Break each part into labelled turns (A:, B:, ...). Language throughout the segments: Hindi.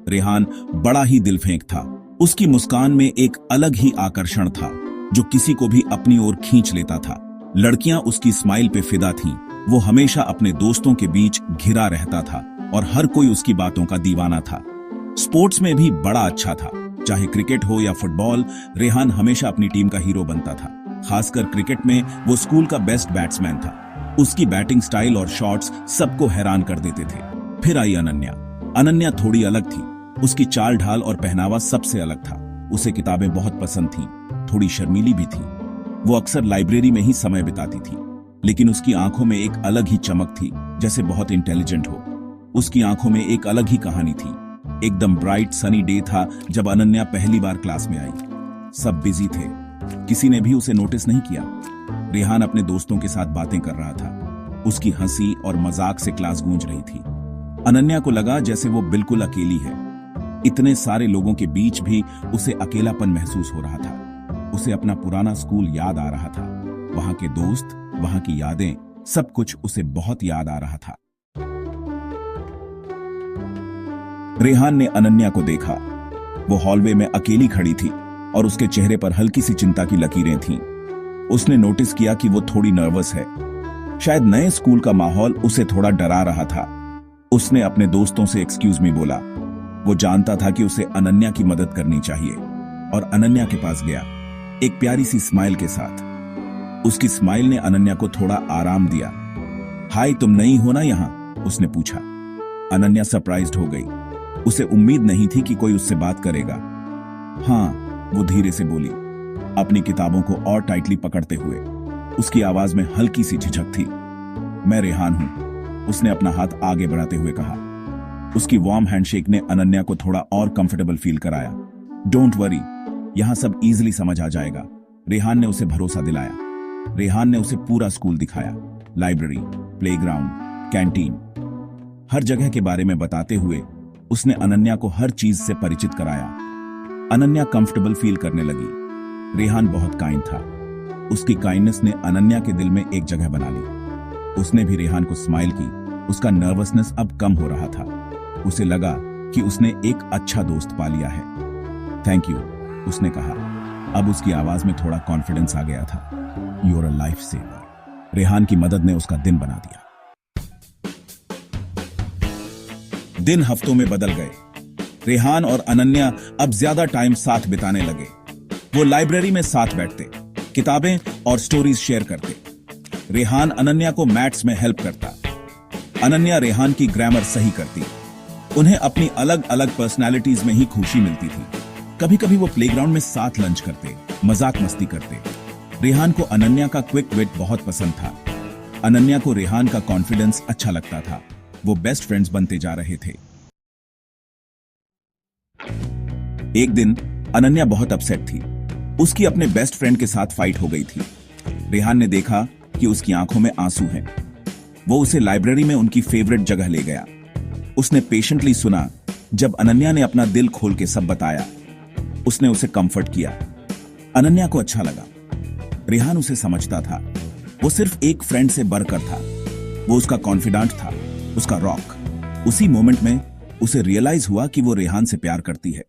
A: रेहान बड़ा ही दिलफेंक था। उसकी मुस्कान में एक अलग ही आकर्षण था जो किसी को भी अपनी ओर खींच लेता था। लड़कियां उसकी स्माइल पे फिदा थीं। वो हमेशा अपने दोस्तों के बीच घिरा रहता था और हर कोई उसकी बातों का दीवाना था। स्पोर्ट्स में भी बड़ा अच्छा था। चाहे क्रिकेट हो या फुटबॉल, रेहान हमेशा अपनी टीम का हीरो बनता था। खासकर क्रिकेट में वो स्कूल का बेस्ट बैट्समैन था। उसकी बैटिंग स्टाइल और शॉट्स सबको हैरान कर देते थे। फिर आई अनन्या। अनन्या थोड़ी अलग थी। उसकी चाल ढाल और पहनावा सबसे अलग था। उसे किताबें बहुत पसंद थीं, थोड़ी शर्मीली भी थी। वो अक्सर लाइब्रेरी में ही समय बिताती थी, लेकिन उसकी आंखों में एक अलग ही चमक थी, जैसे बहुत इंटेलिजेंट हो। उसकी आंखों में एक अलग ही कहानी थी। एकदम ब्राइट सनी डे था जब अनन्या पहली बार क्लास में आई। सब बिजी थे, किसी ने भी उसे नोटिस नहीं किया। रेहान अपने दोस्तों के साथ बातें कर रहा था। उसकी हंसी और मजाक से क्लास गूंज रही थी। अनन्या को लगा जैसे वो बिल्कुल अकेली है। इतने सारे लोगों के बीच भी उसे अकेलापन महसूस हो रहा था। उसे अपना पुराना स्कूल याद आ रहा था। वहां के दोस्त, वहां की यादें, सब कुछ उसे बहुत याद आ रहा था। रेहान ने अनन्या को देखा। वो हॉलवे में अकेली खड़ी थी और उसके चेहरे पर हल्की सी चिंता की लकीरें थीं। उसने नोटिस किया कि वो थोड़ी नर्वस है। शायद नए स्कूल का माहौल उसे थोड़ा डरा रहा था। उसने अपने दोस्तों से एक्सक्यूज मी बोला। वो जानता था कि उसे अनन्या की मदद करनी चाहिए और अनन्या के पास गया, एक प्यारी सी स्माइल के साथ। उसकी स्माइल ने अनन्या को थोड़ा आराम दिया। हाय, तुम नई हो ना यहां? उसने पूछा। अनन्या सरप्राइज्ड हो गई। उसे उम्मीद नहीं थी कि कोई उससे बात करेगा। हाँ, वो धीरे से बोली, अपनी किताबों को और टाइटली पकड़ते हुए। उसकी आवाज में हल्की सी झिझक थी। मैं रेहान हूं, उसने अपना हाथ आगे बढ़ाते हुए कहा। उसकी वार्म हैंडशेक ने अनन्या को थोड़ा और कंफर्टेबल फील कराया। डोंट वरी, यहां सब इजीली समझ आ जाएगा, रेहान ने उसे भरोसा दिलाया। रेहान ने उसे पूरा स्कूल दिखाया, लाइब्रेरी, प्लेग्राउंड, कैंटीन, हर जगह के बारे में बताते हुए उसने अनन्या को हर चीज से परिचित कराया। अनन्या कंफर्टेबल फील करने लगी। रेहान बहुत काइंड था। उसकी काइंडनेस ने अनन्या के दिल में एक जगह बना ली। उसने भी रेहान को स्माइल की। उसका नर्वसनेस अब कम हो रहा था। उसे लगा कि उसने एक अच्छा दोस्त पा लिया है। थैंक यू, उसने कहा। अब उसकी आवाज में थोड़ा कॉन्फिडेंस आ गया था। You are a life saver. Rehan की मदद ने उसका दिन बना दिया। दिन हफ्तों में बदल गए। रेहान और अनन्या अब ज्यादा टाइम साथ बिताने लगे। वो लाइब्रेरी में साथ बैठते, किताबें और स्टोरीज शेयर करते। रेहान अनन्या को मैथ्स में हेल्प करता। अनन्या रेहान की ग्रामर सही करती। उन्हें अपनी अलग अलग पर्सनालिटीज में ही खुशी मिलती थी। कभी कभी वो प्लेग्राउंड में साथ लंच करते, मजाक मस्ती करते। रेहान को अनन्या का क्विक विट बहुत पसंद था। अनन्या को रेहान का कॉन्फिडेंस अच्छा लगता था। वो बेस्ट फ्रेंड्स बनते जा रहे थे। एक दिन अनन्या बहुत अपसेट थी। उसकी अपने बेस्ट फ्रेंड के साथ फाइट हो गई थी। रेहान ने देखा कि उसकी आंखों में आंसू हैं। वो उसे लाइब्रेरी में उनकी फेवरेट जगह ले गया। उसने पेशेंटली सुना जब अनन्या ने अपना दिल खोल के सब बताया। उसने उसे कंफर्ट किया। अनन्या को अच्छा लगा। रेहान उसे समझता था। वो सिर्फ एक फ्रेंड से बढ़कर था। वो उसका कॉन्फिडेंट था, उसका रॉक। उसी मोमेंट में उसे रियलाइज हुआ कि वो रेहान से प्यार करती है।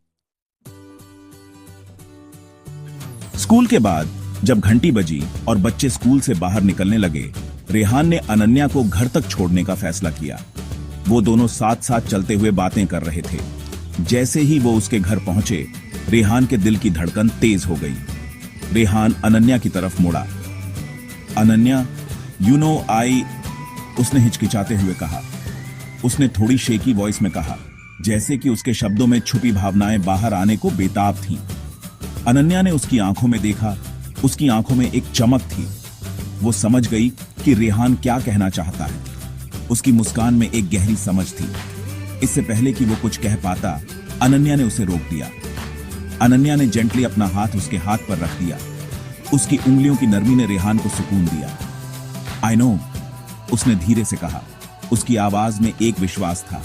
A: स्कूल के बाद जब घंटी बजी और बच्चे स्कूल से बाहर निकलने लगे, रेहान ने अनन्या को घर तक छोड़ने का फैसला किया। वो दोनों साथ साथ चलते हुए बातें कर रहे थे। जैसे ही वो उसके घर पहुंचे, रेहान के दिल की धड़कन तेज हो गई। रेहान अनन्या की तरफ मुड़ा। अनन्या, यू नो आई, उसने हिचकिचाते हुए कहा। उसने थोड़ी शेकी वॉइस में कहा, जैसे कि उसके शब्दों में छुपी भावनाएं बाहर आने को बेताब थीं। अनन्या ने उसकी आंखों में देखा। उसकी आंखों में एक चमक थी। वो समझ गई कि रेहान क्या कहना चाहता है। उसकी मुस्कान में एक गहरी समझ थी। इससे पहले कि वो कुछ कह पाता, अनन्या ने उसे रोक दिया। अनन्या ने जेंटली अपना हाथ उसके हाथ पर रख दिया। उसकी उंगलियों की नरमी ने रेहान को सुकून दिया। आई नो, उसने धीरे से कहा। उसकी आवाज में एक विश्वास था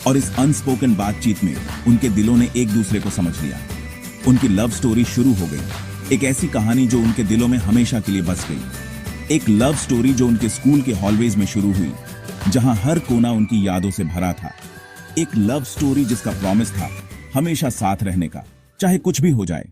A: और इस अनस्पोकन बातचीत में उनके दिलों ने एक दूसरे को समझ लिया। उनकी लव स्टोरी शुरू हो गई। एक ऐसी कहानी जो उनके दिलों में हमेशा के लिए बस गई। एक लव स्टोरी जो उनके स्कूल के हॉलवेज में शुरू हुई जहां हर कोना उनकी यादों से भरा था। एक लव स्टोरी जिसका प्रॉमिस था हमेशा साथ रहने का, चाहे कुछ भी हो जाए।